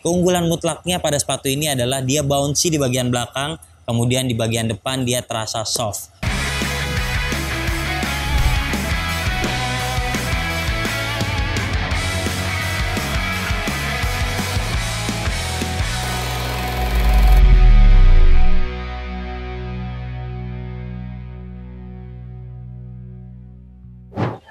Keunggulan mutlaknya pada sepatu ini adalah dia bouncy di bagian belakang, kemudian di bagian depan dia terasa soft.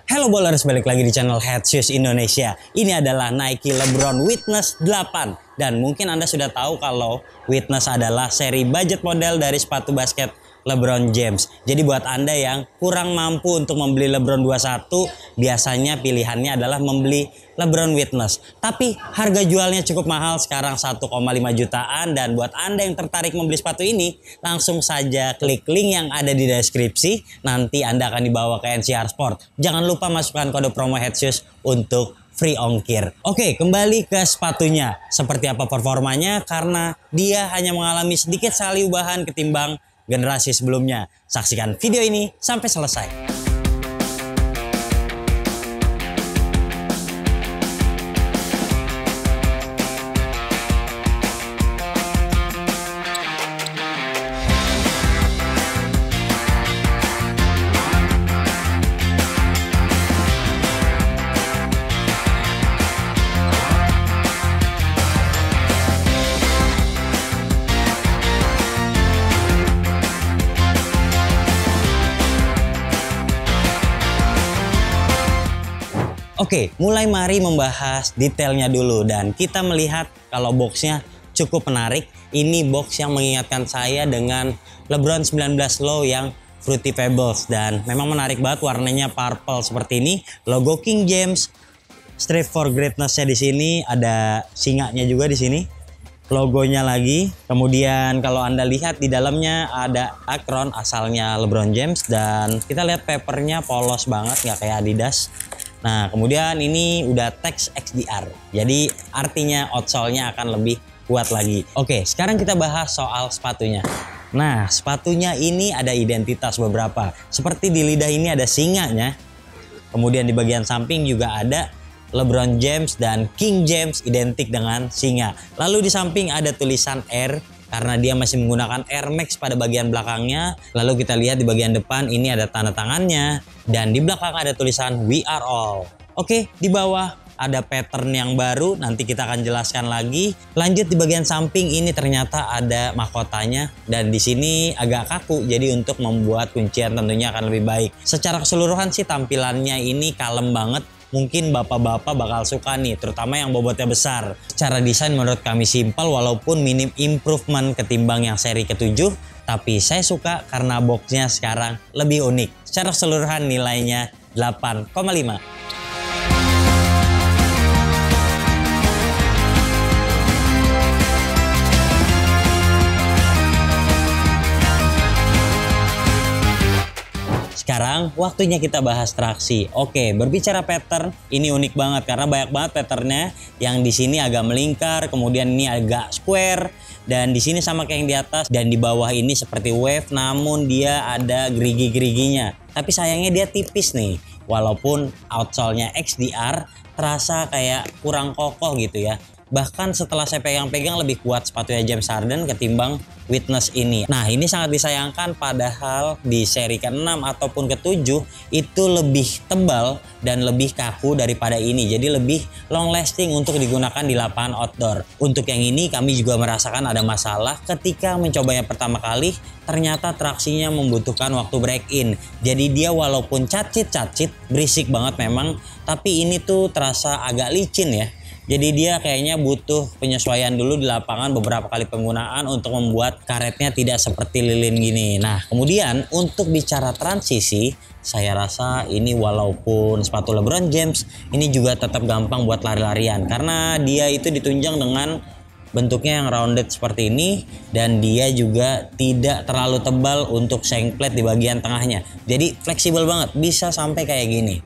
Halo bowlers, balik lagi di channel Head Shoes Indonesia. Ini adalah Nike LeBron Witness 8. Dan mungkin Anda sudah tahu kalau Witness adalah seri budget model dari sepatu basket LeBron James. Jadi buat Anda yang kurang mampu untuk membeli LeBron 21, biasanya pilihannya adalah membeli LeBron Witness. Tapi harga jualnya cukup mahal, sekarang 1,5 jutaan. Dan buat Anda yang tertarik membeli sepatu ini, langsung saja klik link yang ada di deskripsi. Nanti Anda akan dibawa ke NCR Sport. Jangan lupa masukkan kode promo Head Shoes untuk free ongkir. Oke, kembali ke sepatunya. Seperti apa performanya? Karena dia hanya mengalami sedikit sekali ubahan ketimbang generasi sebelumnya. Saksikan video ini sampai selesai. Oke, mulai mari membahas detailnya dulu, dan kita melihat kalau boxnya cukup menarik. Ini box yang mengingatkan saya dengan LeBron 19 Low yang Fruity Pebbles, dan memang menarik banget warnanya purple seperti ini. Logo King James, Strive for Greatness-nya di sini, ada singanya juga di sini. Logonya lagi. Kemudian kalau Anda lihat di dalamnya ada Akron asalnya LeBron James, dan kita lihat papernya polos banget, nggak kayak Adidas. Nah, kemudian ini udah teks XDR. Jadi artinya outsole-nya akan lebih kuat lagi. Oke, sekarang kita bahas soal sepatunya. Nah, sepatunya ini ada identitas beberapa. Seperti di lidah ini ada singanya. Kemudian di bagian samping juga ada LeBron James dan King James identik dengan singa. Lalu di samping ada tulisan Air karena dia masih menggunakan Air Max pada bagian belakangnya. Lalu kita lihat di bagian depan ini ada tanda tangannya. Dan di belakang ada tulisan We Are All. Oke, di bawah ada pattern yang baru, nanti kita akan jelaskan lagi. Lanjut di bagian samping ini ternyata ada mahkotanya. Dan di sini agak kaku, jadi untuk membuat kuncian tentunya akan lebih baik. Secara keseluruhan sih tampilannya ini kalem banget. Mungkin bapak-bapak bakal suka nih, terutama yang bobotnya besar. Secara desain menurut kami simpel, walaupun minim improvement ketimbang yang seri ke-7. Tapi saya suka karena boxnya sekarang lebih unik. Secara keseluruhan nilainya 8,5. Sekarang waktunya kita bahas traksi. Oke, berbicara pattern, ini unik banget karena banyak banget patternnya. Yang di sini agak melingkar, kemudian ini agak square, dan di sini sama kayak yang di atas, dan di bawah ini seperti wave, namun dia ada gerigi-geriginya. Tapi sayangnya dia tipis nih. Walaupun outsole-nya XDR, terasa kayak kurang kokoh gitu ya. Bahkan setelah saya pegang-pegang lebih kuat sepatunya James Harden ketimbang Witness ini. Nah, ini sangat disayangkan, padahal di seri ke-6 ataupun ke-7 itu lebih tebal dan lebih kaku daripada ini. Jadi lebih long lasting untuk digunakan di lapangan outdoor. Untuk yang ini kami juga merasakan ada masalah ketika mencobanya pertama kali. Ternyata traksinya membutuhkan waktu break in. Jadi dia walaupun cacit-cacit, berisik banget memang, tapi ini tuh terasa agak licin ya. Jadi dia kayaknya butuh penyesuaian dulu di lapangan beberapa kali penggunaan untuk membuat karetnya tidak seperti lilin gini. Nah, kemudian untuk bicara transisi, saya rasa ini walaupun sepatu LeBron James, ini juga tetap gampang buat lari-larian. Karena dia itu ditunjang dengan bentuknya yang rounded seperti ini, dan dia juga tidak terlalu tebal untuk shank plate di bagian tengahnya. Jadi fleksibel banget, bisa sampai kayak gini.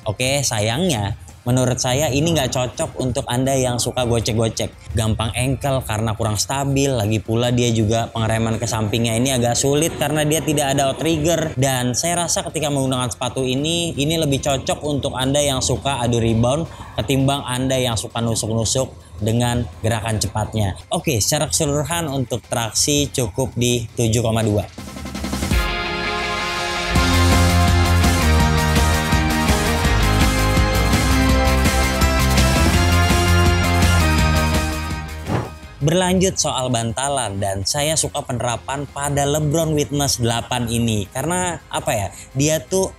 Oke, sayangnya menurut saya ini nggak cocok untuk Anda yang suka gocek-gocek. Gampang engkel karena kurang stabil, lagi pula dia juga pengereman ke sampingnya ini agak sulit karena dia tidak ada outrigger. Dan saya rasa ketika menggunakan sepatu ini lebih cocok untuk Anda yang suka adu rebound ketimbang Anda yang suka nusuk-nusuk dengan gerakan cepatnya. Oke, secara keseluruhan untuk traksi cukup di 7,2. Berlanjut soal bantalan, dan saya suka penerapan pada LeBron Witness 8 ini karena apa ya, dia tuh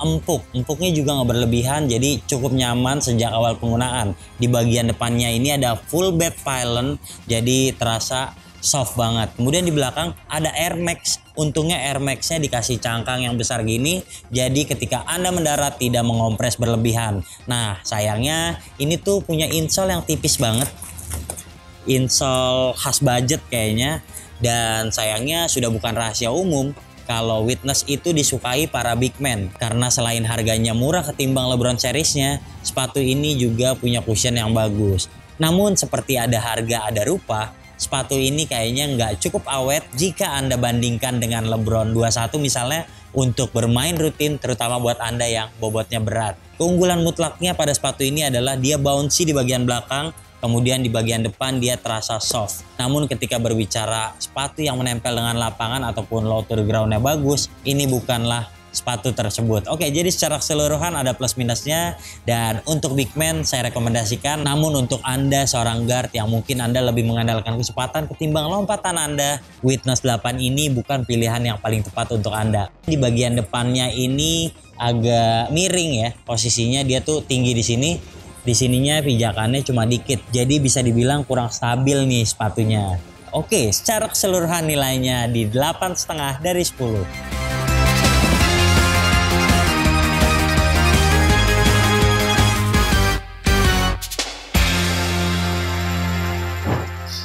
empuknya juga nggak berlebihan, jadi cukup nyaman sejak awal penggunaan. Di bagian depannya ini ada full bed pylon, jadi terasa soft banget. Kemudian di belakang ada Air Max. Untungnya Air Max-nya dikasih cangkang yang besar gini, jadi ketika Anda mendarat tidak mengompres berlebihan. Nah sayangnya ini tuh punya insole yang tipis banget, insole khas budget kayaknya, dan sayangnya sudah bukan rahasia umum kalau Witness itu disukai para big man karena selain harganya murah ketimbang LeBron seriesnya, sepatu ini juga punya cushion yang bagus. Namun seperti ada harga ada rupa, sepatu ini kayaknya nggak cukup awet jika Anda bandingkan dengan LeBron 21 misalnya untuk bermain rutin, terutama buat Anda yang bobotnya berat. Keunggulan mutlaknya pada sepatu ini adalah dia bouncy di bagian belakang, kemudian di bagian depan dia terasa soft. Namun ketika berbicara sepatu yang menempel dengan lapangan ataupun low to the ground-nya bagus, ini bukanlah sepatu tersebut. Oke, jadi secara keseluruhan ada plus minusnya, dan untuk big man saya rekomendasikan. Namun untuk Anda seorang guard yang mungkin Anda lebih mengandalkan kecepatan ketimbang lompatan Anda, Witness 8 ini bukan pilihan yang paling tepat untuk Anda. Di bagian depannya ini agak miring ya, posisinya dia tuh tinggi di sini. Di sininya pijakannya cuma dikit, jadi bisa dibilang kurang stabil nih sepatunya. Oke, secara keseluruhan nilainya di 8,5 dari 10.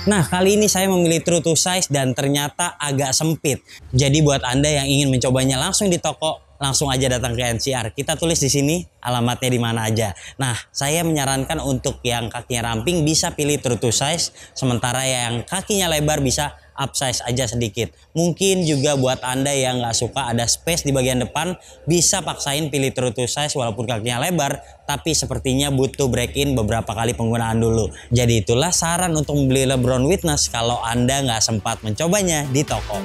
Nah, kali ini saya memilih true to size dan ternyata agak sempit. Jadi buat Anda yang ingin mencobanya langsung di toko, langsung aja datang ke NCR. Kita tulis di sini alamatnya di mana aja. Nah, saya menyarankan untuk yang kakinya ramping bisa pilih true to size, sementara yang kakinya lebar bisa upsize aja sedikit. Mungkin juga buat Anda yang nggak suka ada space di bagian depan, bisa paksain pilih true to size walaupun kakinya lebar, tapi sepertinya butuh break in beberapa kali penggunaan dulu. Jadi itulah saran untuk membeli LeBron Witness kalau Anda nggak sempat mencobanya di toko.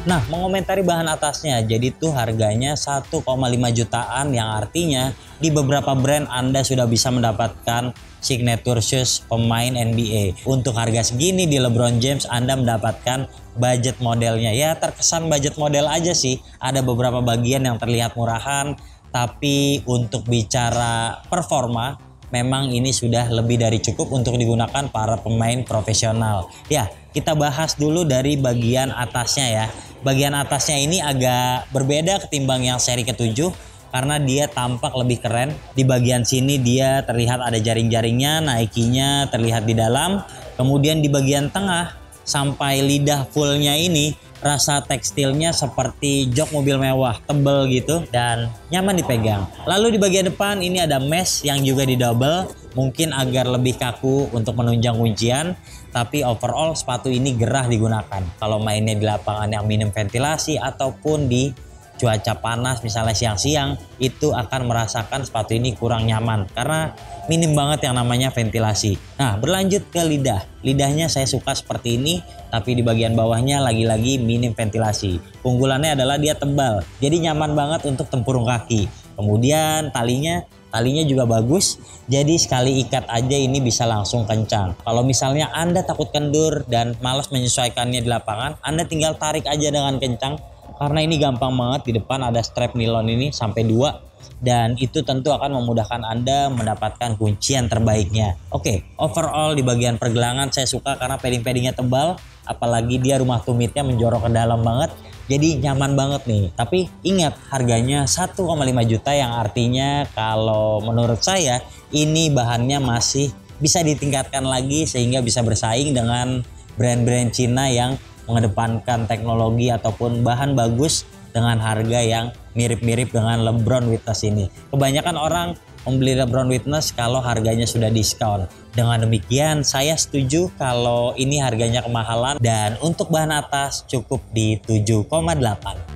Nah, mengomentari bahan atasnya, jadi tuh harganya 1,5 jutaan, yang artinya di beberapa brand Anda sudah bisa mendapatkan signature shoes pemain NBA. Untuk harga segini di LeBron James Anda mendapatkan budget modelnya. Ya terkesan budget model aja sih, ada beberapa bagian yang terlihat murahan, tapi untuk bicara performa, memang ini sudah lebih dari cukup untuk digunakan para pemain profesional. Ya, kita bahas dulu dari bagian atasnya ya. Bagian atasnya ini agak berbeda ketimbang yang seri ke-7 karena dia tampak lebih keren. Di bagian sini dia terlihat ada jaring-jaringnya, Nike-nya terlihat di dalam. Kemudian di bagian tengah sampai lidah fullnya ini rasa tekstilnya seperti jok mobil mewah, tebel gitu dan nyaman dipegang. Lalu di bagian depan ini ada mesh yang juga di double, mungkin agar lebih kaku untuk menunjang kuncian, tapi overall sepatu ini gerah digunakan. Kalau mainnya di lapangan yang minim ventilasi ataupun di cuaca panas misalnya siang-siang, itu akan merasakan sepatu ini kurang nyaman karena minim banget yang namanya ventilasi. Nah, berlanjut ke lidah. Lidahnya saya suka seperti ini, tapi di bagian bawahnya lagi-lagi minim ventilasi. Keunggulannya adalah dia tebal, jadi nyaman banget untuk tempurung kaki. Kemudian talinya juga bagus, jadi sekali ikat aja ini bisa langsung kencang. Kalau misalnya Anda takut kendur dan malas menyesuaikannya di lapangan, Anda tinggal tarik aja dengan kencang. Karena ini gampang banget, di depan ada strap nilon ini sampai 2, dan itu tentu akan memudahkan Anda mendapatkan kuncian terbaiknya. Oke, overall di bagian pergelangan saya suka karena padding-paddingnya tebal, apalagi dia rumah tumitnya menjorok ke dalam banget, jadi nyaman banget nih. Tapi ingat, harganya 1,5 juta, yang artinya kalau menurut saya ini bahannya masih bisa ditingkatkan lagi sehingga bisa bersaing dengan brand-brand Cina yang mengedepankan teknologi ataupun bahan bagus dengan harga yang mirip-mirip dengan LeBron Witness ini. Kebanyakan orang membeli LeBron Witness kalau harganya sudah diskon. Dengan demikian saya setuju kalau ini harganya kemahalan dan untuk bahan atas cukup di 7,8.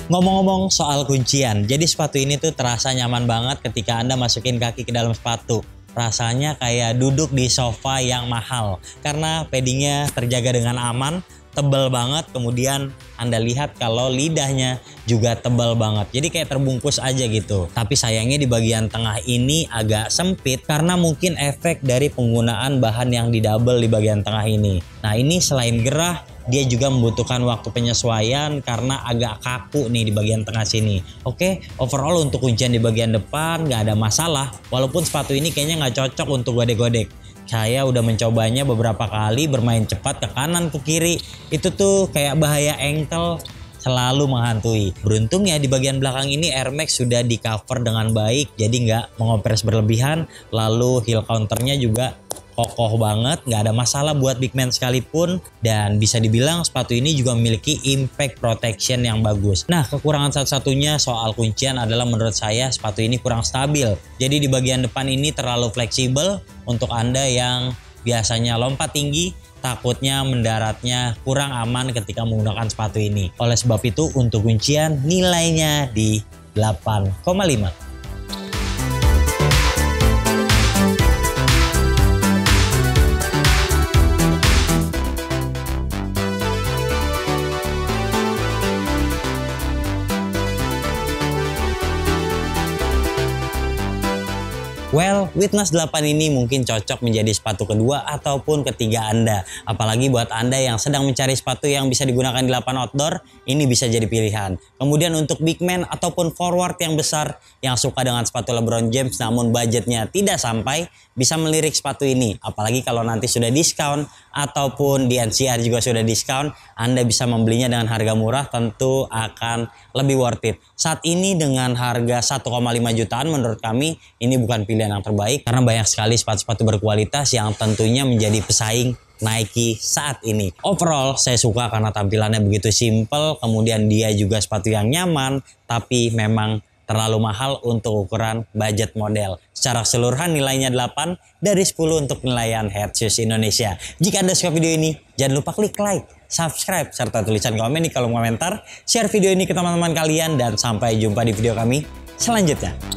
Ngomong-ngomong soal kuncian, jadi sepatu ini tuh terasa nyaman banget ketika Anda masukin kaki ke dalam sepatu. Rasanya kayak duduk di sofa yang mahal karena paddingnya terjaga dengan aman, tebal banget. Kemudian Anda lihat kalau lidahnya juga tebal banget, jadi kayak terbungkus aja gitu. Tapi sayangnya di bagian tengah ini agak sempit karena mungkin efek dari penggunaan bahan yang didouble di bagian tengah ini. Nah ini selain gerah, dia juga membutuhkan waktu penyesuaian karena agak kaku nih di bagian tengah sini. Oke, overall untuk kuncian di bagian depan nggak ada masalah. Walaupun sepatu ini kayaknya nggak cocok untuk godek-godek. Saya udah mencobanya beberapa kali bermain cepat ke kanan ke kiri. Itu tuh kayak bahaya ankle selalu menghantui. Beruntungnya di bagian belakang ini Air Max sudah di cover dengan baik, jadi nggak mengopres berlebihan. Lalu heel counternya juga kokoh banget, nggak ada masalah buat big man sekalipun. Dan bisa dibilang sepatu ini juga memiliki impact protection yang bagus. Nah kekurangan satu-satunya soal kuncian adalah menurut saya sepatu ini kurang stabil. Jadi di bagian depan ini terlalu fleksibel untuk Anda yang biasanya lompat tinggi, takutnya mendaratnya kurang aman ketika menggunakan sepatu ini. Oleh sebab itu untuk kuncian nilainya di 8,5. Well, Witness 8 ini mungkin cocok menjadi sepatu kedua ataupun ketiga Anda. Apalagi buat Anda yang sedang mencari sepatu yang bisa digunakan di lapangan outdoor, ini bisa jadi pilihan. Kemudian untuk big man ataupun forward yang besar yang suka dengan sepatu LeBron James namun budgetnya tidak sampai, bisa melirik sepatu ini. Apalagi kalau nanti sudah diskon ataupun di NCR juga sudah diskon, Anda bisa membelinya dengan harga murah, tentu akan lebih worth it. Saat ini dengan harga 1,5 jutaan menurut kami ini bukan pilihan yang terbaik karena banyak sekali sepatu-sepatu berkualitas yang tentunya menjadi pesaing Nike saat ini. Overall saya suka karena tampilannya begitu simple, kemudian dia juga sepatu yang nyaman tapi memang terlalu mahal untuk ukuran budget model. Secara keseluruhan nilainya 8 dari 10 untuk penilaian Head Shoes Indonesia. Jika Anda suka video ini, jangan lupa klik like, subscribe, serta tulisan komen di kolom komentar. Share video ini ke teman-teman kalian dan sampai jumpa di video kami selanjutnya.